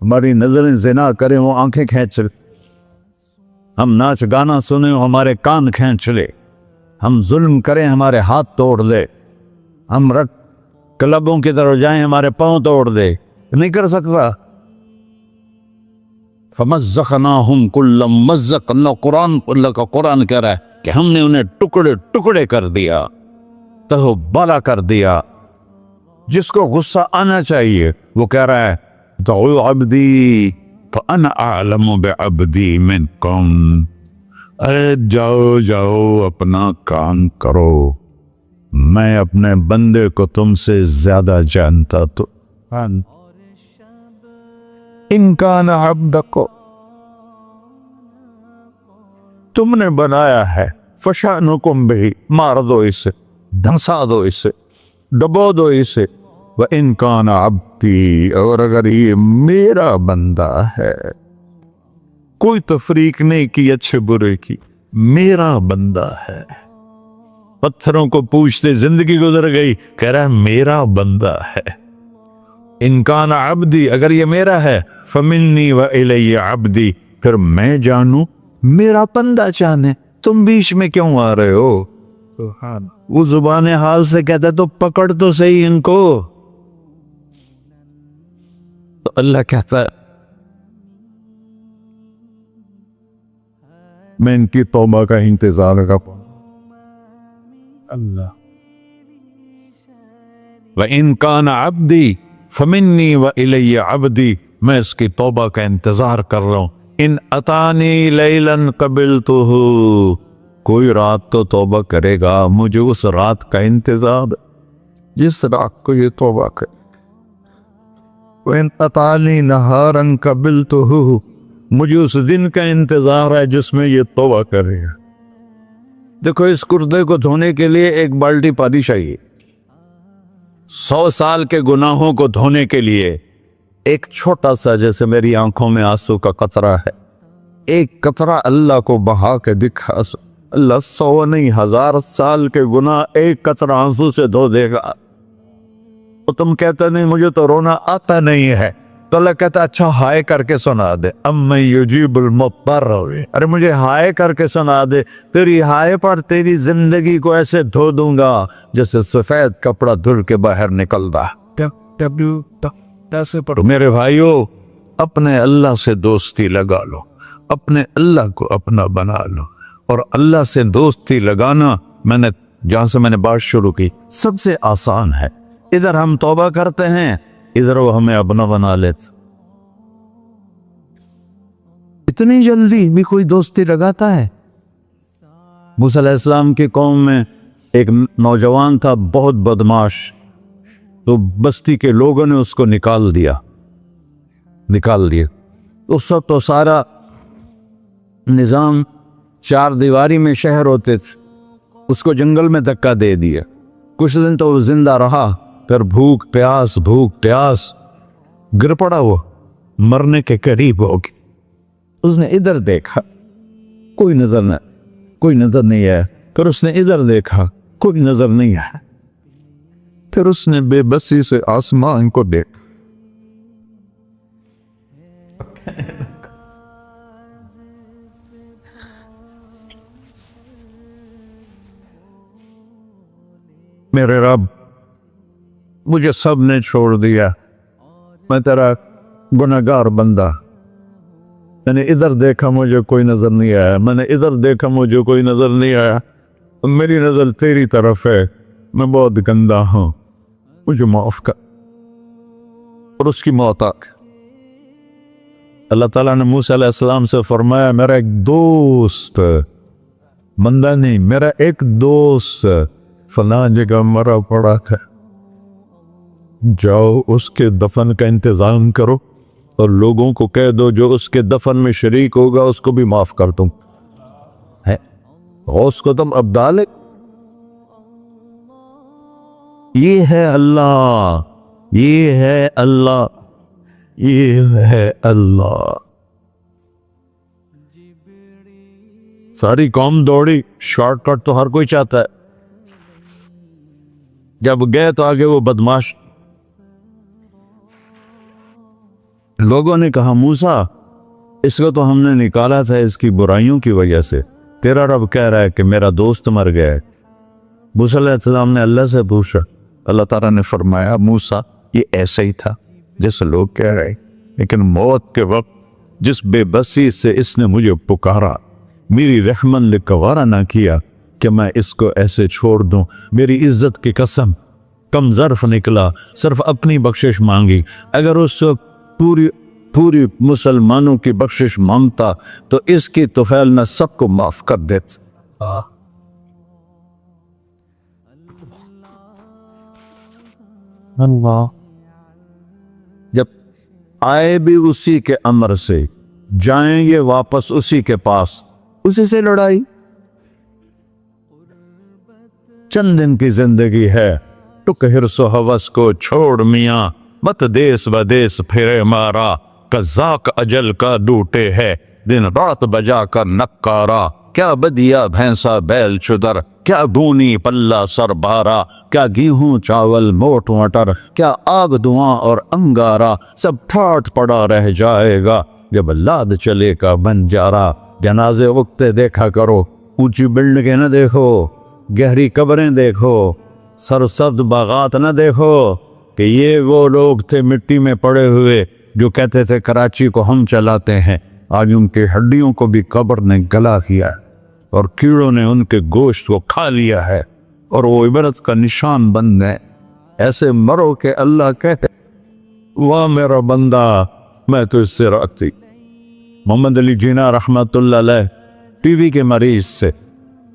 ہماری نظریں زنا کریں وہ آنکھیں کھینچ لے, ہم ناچ گانا سنیں ہمارے کان کھینچ لے, ہم ظلم کریں ہمارے ہاتھ توڑ لے, ہم کلبوں کی طرف جائیں ہمارے پاؤں توڑ دے. نہیں کر سکتا. فَمَزَّقْنَاهُمْ كُلَّ مُمَزَّقٍ. اللہ کا قرآن کہہ رہا ہے کہ ہم نے انہیں ٹکڑے ٹکڑے کر دیا, تہو بالا کر دیا. جس کو غصہ آنا چاہیے وہ کہہ رہا ہے دعوا عبدی فَأَنَا أَعْلَمُ بِعَبْدِي مِنْكُمْ. ارے جاؤ جاؤ اپنا کام کرو, میں اپنے بندے کو تم سے زیادہ جانتا. تو ان کان عبدک, تم نے بنایا ہے, فشانکم بہی, مار دو اسے, دھنسا دو اسے, ڈبو دو اسے. وَإِن كَانَ عَبْدِي, اور اگر یہ میرا بندہ ہے, کوئی تفریق نہیں کی اچھے برے کی, میرا بندہ ہے. پتھروں کو پوچھتے زندگی گزر گئی, کہہ رہا ہے میرا بندہ ہے. ان کان عبدی, اگر یہ میرا ہے, فمنی وإلی عبدی, پھر میں جانوں میرا بندہ جانے, تم بیچ میں کیوں آ رہے ہو؟ وہ زبان حال سے کہتا ہے تو پکڑ تو صحیح ان کو. تو اللہ کہتا ہے میں ان کی توبہ کا انتظار کرتا ہوں۔ اللہ وَإِن كَانَ عَبْدِي فَمِنِّي وَإِلَيَّ عَبْدِي، میں اس کی توبہ کا انتظار کر رہا ہوں۔ ان اتانی لیلاً قبلتہ، کوئی رات تو توبہ کرے گا، مجھے اس رات کا انتظار، جس رات کو یہ توبہ کرے۔ وَإِنْ أَطَانِي نَهَارًا قَبِلْتُهُ، مجھے اس دن کا انتظار ہے جس میں یہ توبہ کرے گا۔ دیکھو اس کردے کو دھونے کے لیے ایک بالٹی پانی چاہیے، 100 سال کے گناہوں کو دھونے کے لیے ایک چھوٹا سا، جیسے میری آنکھوں میں آنسو کا قطرہ ہے، ایک قطرہ اللہ کو بہا کے دکھا، اللہ 100 نہیں 1000 سال کے گناہ ایک قطرہ آنسو سے دھو دے گا۔ تو تم کہتے نہیں مجھے تو رونا آتا نہیں ہے، تو اللہ کہتا اچھا ہائے کر کے سنا دے، اَمَّن یُجِیبُ الْمُضْطَرَّ، ارے مجھے ہائے کر کے سنا دے، تیری ہائے پر تیری زندگی کو ایسے دھو دوں گا جیسے سفید کپڑا دھل کے باہر نکلتا۔ میرے بھائیو، اپنے اللہ سے دوستی لگا لو، اپنے اللہ کو اپنا بنا لو، اور اللہ سے دوستی لگانا جہاں سے میں نے بات شروع کی سب سے آسان ہے۔ ادھر ہم توبہ کرتے ہیں، ادھر وہ ہمیں اپنا بنا لیتے۔ اتنی جلدی بھی کوئی دوستی لگاتا ہے؟ موسیٰ علیہ السلام کی قوم میں ایک نوجوان تھا بہت بدماش، تو بستی کے لوگوں نے اس کو نکال دیا۔ اس وقت تو سارا نظام 4 دیواری میں شہر ہوتے تھے، اس کو جنگل میں دھکا دے دیا۔ کچھ دن تو وہ زندہ رہا، پھر بھوک پیاس گر پڑا، وہ مرنے کے قریب ہو گیا۔ اس نے ادھر دیکھا، کوئی نظر نہیں آیا، پھر اس نے ادھر دیکھا، کوئی نظر نہیں آیا، پھر اس نے بے بسی سے آسمان کو دیکھا۔ میرے رب، مجھے سب نے چھوڑ دیا، میں تیرا گناہگار بندہ، میں نے ادھر دیکھا مجھے کوئی نظر نہیں آیا، میں نے ادھر دیکھا مجھے کوئی نظر نہیں آیا، میری نظر تیری طرف ہے، میں بہت گندا ہوں، مجھے معاف کر۔ اور اس کی موت آ گئی۔ اللہ تعالیٰ نے موسیٰ علیہ السلام سے فرمایا میرا ایک دوست، بندہ نہیں، میرا ایک دوست فلاں جگہ مرا پڑا تھا، جاؤ اس کے دفن کا انتظام کرو اور لوگوں کو کہہ دو جو اس کے دفن میں شریک ہوگا اس کو بھی معاف کر دوں۔ غوث کو تم ابدال ہے۔ یہ ہے اللہ، یہ ہے اللہ، یہ ہے اللہ۔ ساری قوم دوڑی، شارٹ کٹ تو ہر کوئی چاہتا ہے، جب گئے تو آگے وہ بدماش۔ لوگوں نے کہا موسیٰ اس کو تو ہم نے نکالا تھا اس کی برائیوں کی وجہ سے، تیرا رب کہہ رہا ہے کہ میرا دوست مر گیا ہے۔ موسیٰ علیہ السلام نے اللہ سے پوچھا، اللہ تعالیٰ نے فرمایا موسیٰ یہ ایسا ہی تھا جیسے لوگ کہہ رہے، لیکن موت کے وقت جس بے بسی سے اس نے مجھے پکارا، میری رحمن نے گوارا نہ کیا کہ میں اس کو ایسے چھوڑ دوں، میری عزت کی قسم کم ظرف نکلا، صرف اپنی بخشش مانگی۔ اگر اس پوری مسلمانوں کی بخشش مانگتا تو اس کی طفیل میں سب کو معاف کر دیتا۔ اللہ جب آئے بھی اسی کے امر سے، جائیں گے واپس اسی کے پاس، اسی سے لڑائی۔ چند دن کی زندگی ہے، ٹک حرص و حوث کو چھوڑ میاں، مت دیس بدیس پھرے مارا، قزاق اجل کا ڈوٹے ہے، دن رات بجا کر نکارا، کیا بدیا بھینسا بیل چدر، کیا گونی پلہ سر بارا، کیا گیہوں چاول موٹ مٹر، کیا آگ دھواں اور انگارا، سب ٹھاٹ پڑا رہ جائے گا جب لاد چلے کا بنجارا۔ جنازے وقتے دیکھا کرو، اونچی بلڈنگیں نہ دیکھو، گہری قبریں دیکھو، سرسبز باغات نہ دیکھو کہ یہ وہ لوگ تھے مٹی میں پڑے ہوئے جو کہتے تھے کراچی کو ہم چلاتے ہیں، آج ان کے ہڈیوں کو بھی قبر نے گلا کیا ہے اور کیڑوں نے ان کے گوشت کو کھا لیا ہے اور وہ عبرت کا نشان بن گئے۔ ایسے مرو کہ اللہ کہتے واہ میرا بندہ میں تو اس سے راضی۔ محمد علی جناح رحمۃ اللہ علیہ ٹی وی کے مریض سے،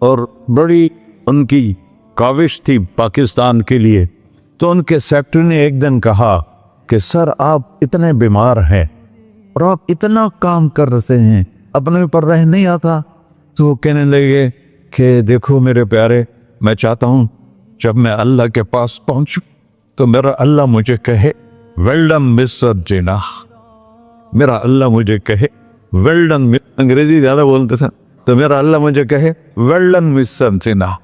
اور بڑی ان کی کاوش تھی پاکستان کے لیے، تو ان کے سیکٹری نے ایک دن کہا کہ سر آپ اتنے بیمار ہیں اور آپ اتنا کام کر رہے ہیں، اپنے اوپر رہ نہیں آتا؟ تو وہ کہنے لگے کہ دیکھو میرے پیارے، میں چاہتا ہوں جب میں اللہ کے پاس پہنچوں تو میرا اللہ مجھے کہے ویل ڈن مسٹر جناح، میرا اللہ مجھے کہے ویل ڈن، انگریزی زیادہ بولتے تھا، تو میرا اللہ مجھے کہے ویل ڈن مسٹر جناح۔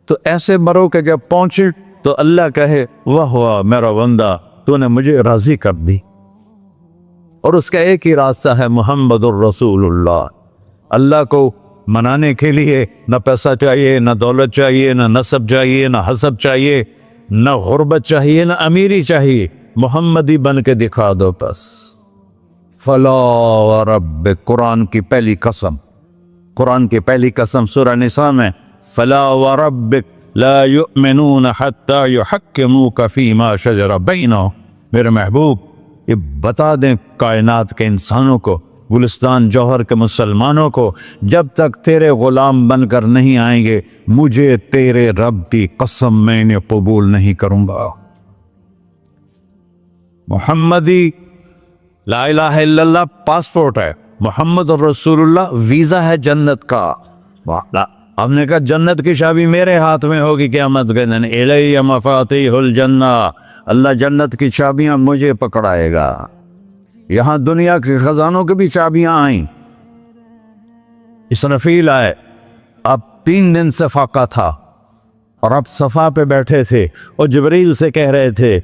تو ایسے مرو کہ جب پہنچے تو اللہ کہے واہ واہ میرا بندہ تو نے مجھے راضی کر دی۔ اور اس کا ایک ہی راستہ ہے محمد الرسول اللہ۔ اللہ کو منانے کے لیے نہ پیسہ چاہیے، نہ دولت چاہیے، نہ نسب چاہیے، نہ حسب چاہیے، نہ غربت چاہیے، نہ امیری چاہیے، محمدی بن کے دکھا دو بس۔ فلا وربک، قرآن کی پہلی قسم، قرآن کی پہلی قسم سورہ نساء میں، فلا وربک لا یؤمنون حتی یحکموک فیما شجر بینہم۔ میرے محبوب یہ بتا دیں کائنات کے انسانوں کو، گلستان جوہر کے مسلمانوں کو، جب تک تیرے غلام بن کر نہیں آئیں گے مجھے تیرے رب کی قسم میں انہیں قبول نہیں کروں گا۔ محمدی لا الہ الا اللہ پاسپورٹ ہے، محمد الرسول اللہ ویزا ہے جنت کا۔ ہم نے کہا جنت کی چابی میرے ہاتھ میں ہوگی قیامت کے دن، الی مفاتیح الجنہ، اللہ جنت کی چابیاں مجھے پکڑائے گا۔ یہاں دنیا کے خزانوں کی بھی چابیاں آئیں۔ اسرافیل آئے، اب 3 دن سے فاقہ تھا اور اب صفا پہ بیٹھے تھے اور جبریل سے کہہ رہے تھے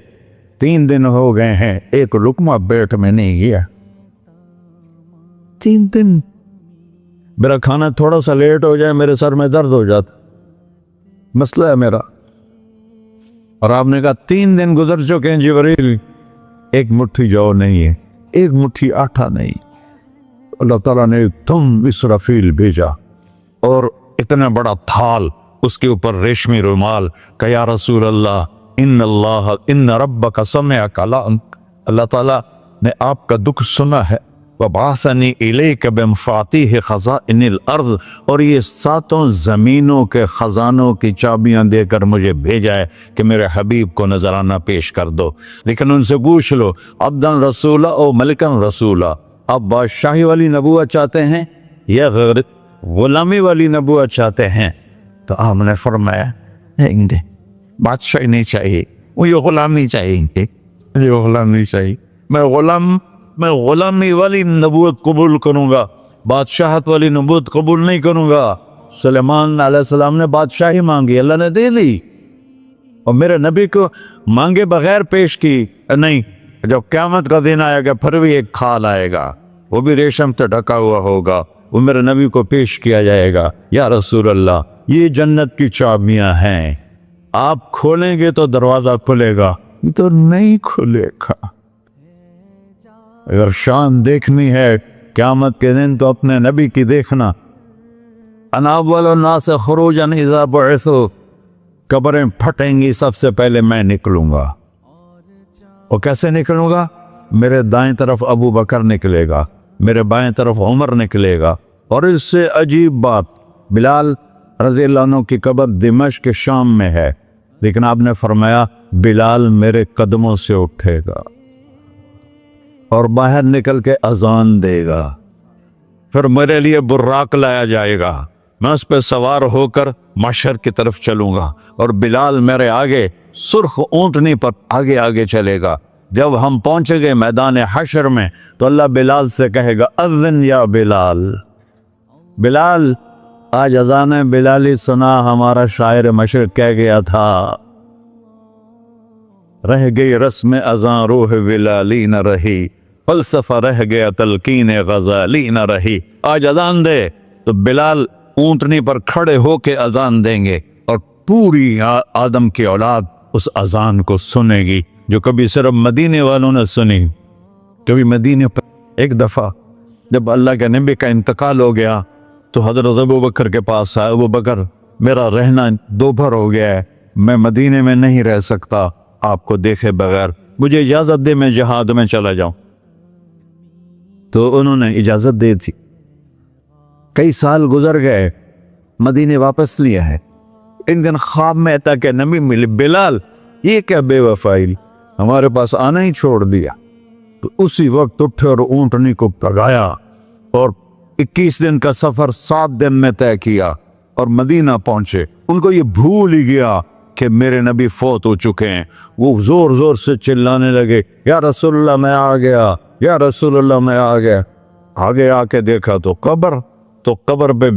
3 دن ہو گئے ہیں ایک لقمہ پیٹ میں نہیں گیا، 3 دن میرا کھانا تھوڑا سا لیٹ ہو جائے میرے سر میں درد ہو جاتا، مسئلہ ہے میرا۔ اور آپ نے کہا 3 دن گزر چکے ہیں جبریل، ایک مٹھی جو نہیں ہے، ایک مٹھی آٹا نہیں۔ اللہ تعالیٰ نے تم اسرافیل بھیجا اور اتنا بڑا تھال، اس کے اوپر ریشمی رومال، کہ یا رسول اللہ ان ربک سمع کلامک، اللہ تعالیٰ نے آپ کا دکھ سنا ہے، وَبَعَثَنِي إِلَيْكَ بِمَفَاتِيحِ خَزَائِنِ الْأَرْضِ، اور یہ 7 زمینوں کے خزانوں کی چابیاں دے کر مجھے بھیجا ہے کہ میرے حبیب کو نذرانہ پیش کر دو۔ لیکن ان سے پوچھ لو عبدًا رسولہ او ملکًا رسولہ، آپ بادشاہی والی نبوت چاہتے ہیں یا غیر غلامی والی نبوت چاہتے ہیں؟ تو آپ نے فرمایا نہیں، بادشاہی نہیں چاہیے، مجھے غلامی چاہیے، مجھے غلامی چاہیے، میں غلامی والی نبوت قبول کروں گا، بادشاہت والی نبوت قبول نہیں کروں گا۔ سلیمان علیہ السلام نے بادشاہی مانگی، اللہ نے دے دی، اور میرے نبی کو مانگے بغیر پیش کی نہیں۔ جب قیامت کا دن آئے گا پھر بھی ایک کھال آئے گا، وہ بھی ریشم سے ڈھکا ہوا ہوگا، وہ میرے نبی کو پیش کیا جائے گا، یا رسول اللہ یہ جنت کی چابیاں ہیں، آپ کھولیں گے تو دروازہ کھلے گا، تو نہیں کھلے گا۔ اگر شان دیکھنی ہے قیامت کے دن تو اپنے نبی کی دیکھنا۔ انا اول الناس خروجا اذا بعثوا، قبریں پھٹیں گی سب سے پہلے میں نکلوں گا، اور کیسے نکلوں گا؟ میرے دائیں طرف ابو بکر نکلے گا، میرے بائیں طرف عمر نکلے گا، اور اس سے عجیب بات، بلال رضی اللہ عنہ کی قبر دمشق کے شام میں ہے، لیکن آپ نے فرمایا بلال میرے قدموں سے اٹھے گا اور باہر نکل کے اذان دے گا، پھر میرے لیے براق لایا جائے گا، میں اس پہ سوار ہو کر محشر کی طرف چلوں گا، اور بلال میرے آگے سرخ اونٹنی پر آگے آگے چلے گا۔ جب ہم پہنچے گے میدان حشر میں تو اللہ بلال سے کہے گا اذن یا بلال، بلال آج اذان بلالی سنا، ہمارا شاعر مشرق کہہ گیا تھا، رہ گئی رسم اذان روح بلالی نہ رہی، فلسفہ رہ گیا تلقین غزالی نہ رہی۔ آج اذان دے تو بلال اونٹنی پر کھڑے ہو کے اذان دیں گے، اور پوری آدم کی اولاد اس اذان کو سنے گی، جو کبھی صرف مدینے والوں نے سنی۔ کبھی مدینے پر ایک دفعہ جب اللہ کے نبی کا انتقال ہو گیا تو حضرت ابو بکر کے پاس آئے، ابو بکر میرا رہنا دوپہر ہو گیا ہے، میں مدینے میں نہیں رہ سکتا آپ کو دیکھے بغیر، مجھے اجازت دے میں جہاد میں چلا جاؤں۔ تو انہوں نے اجازت دے تھی۔ کئی سال گزر گئے، مدینے واپس لیا ہے۔ ان دن خواب میں تھا کہ نبی ملے، بلال یہ کیا بے وفائی، ہمارے پاس آنا ہی چھوڑ دیا۔ تو اسی وقت اٹھے اور اونٹنی کو پگایا اور 21 دن کا سفر 7 دن میں طے کیا اور مدینہ پہنچے۔ ان کو یہ بھول ہی گیا کہ میرے نبی فوت ہو چکے ہیں۔ وہ زور زور سے چلانے لگے، یا رسول اللہ میں آ گیا، یا رسول اللہ میں آ گیا۔ آگے آ کے دیکھا تو قبر پہ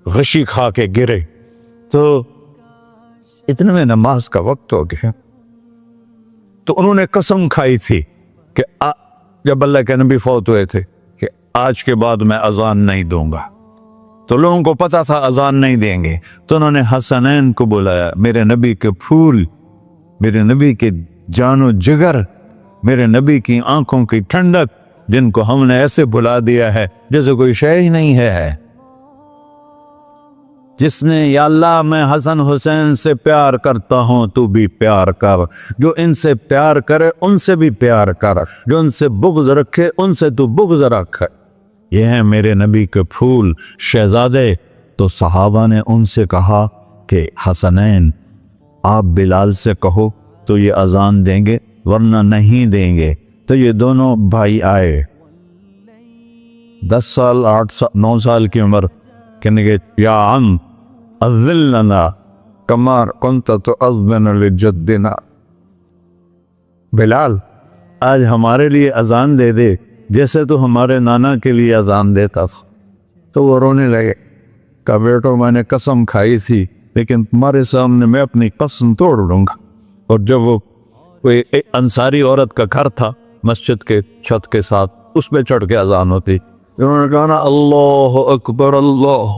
غشی کھا کے گرے۔ تو اتنے میں نماز کا وقت ہو گیا۔ تو انہوں نے قسم کھائی تھی کہ جب اللہ کے نبی فوت ہوئے تھے کہ آج کے بعد میں اذان نہیں دوں گا۔ تو لوگوں کو پتا تھا اذان نہیں دیں گے، تو انہوں نے حسنین کو بلایا، میرے نبی کے پھول، میرے نبی کے جان و جگر، میرے نبی کی آنکھوں کی ٹھنڈک، جن کو ہم نے ایسے بلا دیا ہے جیسے کوئی شے ہی نہیں ہے۔ جس نے یا اللہ میں حسن حسین سے پیار کرتا ہوں تو بھی پیار کر، جو ان سے پیار کرے ان سے بھی پیار کر، جو ان سے بغض رکھے ان سے تو بغض رکھ۔ یہ ہیں میرے نبی کے پھول شہزادے۔ تو صحابہ نے ان سے کہا کہ حسنین آپ بلال سے کہو تو یہ اذان دیں گے، ورنہ نہیں دیں گے۔ تو یہ دونوں بھائی آئے، 10 سال 8 سال 9 سال کی عمر، کہنے گے یا عم اذن لنا کما کنت تؤذن لجدنا، بلال آج ہمارے لیے اذان دے دے جیسے تو ہمارے نانا کے لیے اذان دیتا تھا۔ تو وہ رونے لگے، کہا بیٹو میں نے قسم کھائی تھی لیکن تمہارے سامنے میں اپنی قسم توڑ لوں گا۔ اور جب وہ ایک انصاری عورت کا گھر تھا مسجد کے چھت کے ساتھ، اس پہ چڑھ کے اذان ہوتی، انہوں نے کہا نا اللہ اکبر اللہ،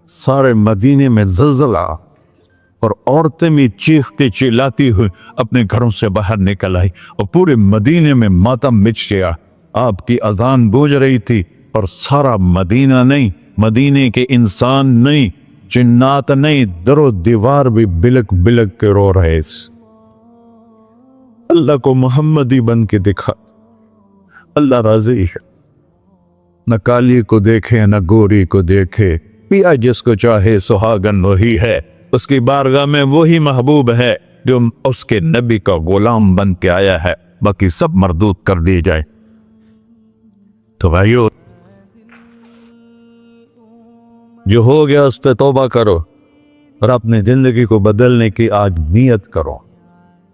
سارے مدینے میں زلزلہ، اور عورتیں بھی چیختی چلاتی ہوئی اپنے گھروں سے باہر نکل آئی، اور پورے مدینے میں ماتم مچ گیا۔ آپ کی اذان گونج رہی تھی اور سارا مدینہ نہیں، مدینے کے انسان نہیں، جنات نہیں، در و دیوار بھی بلک بلک کے رو رہے تھے۔ اللہ کو محمدی بن کے دکھا، اللہ راضی ہے، نہ کالی کو دیکھے نہ گوری کو دیکھے، پیا جس کو چاہے سہاگن وہی ہے، اس کی بارگاہ میں وہی محبوب ہے جو اس کے نبی کا غلام بن کے آیا ہے، باقی سب مردود کر دی جائے۔ تو بھائیو جو ہو گیا اس پہ توبہ کرو اور اپنی زندگی کو بدلنے کی آج نیت کرو۔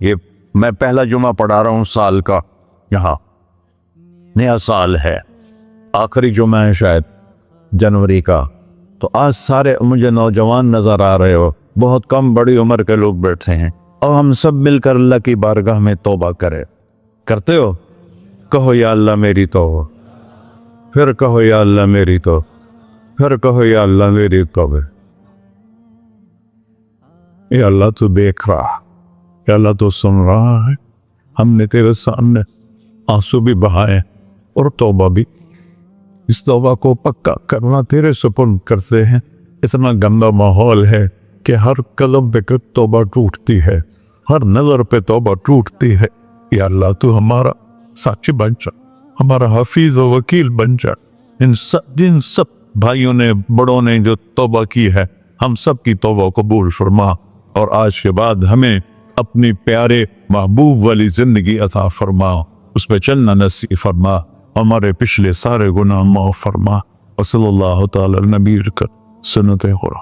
یہ میں پہلا جمعہ پڑھا رہا ہوں سال کا، یہاں نیا سال ہے، آخری جمعہ ہے شاید جنوری کا، تو آج سارے مجھے نوجوان نظر آ رہے ہو، بہت کم بڑی عمر کے لوگ بیٹھے ہیں، اور ہم سب مل کر اللہ کی بارگاہ میں توبہ کرتے ہو؟ کہو یا اللہ میری توبہ، پھر کہو یا اللہ میری توبہ، پھر کہو یا اللہ میری توبہ۔ یا اللہ تو دیکھ رہا، یا اللہ تو سن رہا ہے، ہم نے تیرے سامنے آنسو بھی بہائے اور توبہ بھی، اس توبہ کو پکا کرنا تیرے سپرد کرتے ہیں۔ اتنا گندا ماحول ہے کہ ہر قلم پہ توبہ ٹوٹتی ہے، ہر نظر پہ توبہ ٹوٹتی ہے۔ یا اللہ تو ہمارا ساتھی بن جا، ہمارا حفیظ و وکیل بن جا۔ جن سب بھائیوں نے بڑوں نے جو توبہ کی ہے، ہم سب کی توبہ قبول فرما، اور آج کے بعد ہمیں اپنی پیارے محبوب والی زندگی عطا فرما، اس پہ چلنا نصیب فرما، ہمارے پچھلے سارے گناہ معاف فرما۔ وصلی اللہ تعالی نبی سنت خورا۔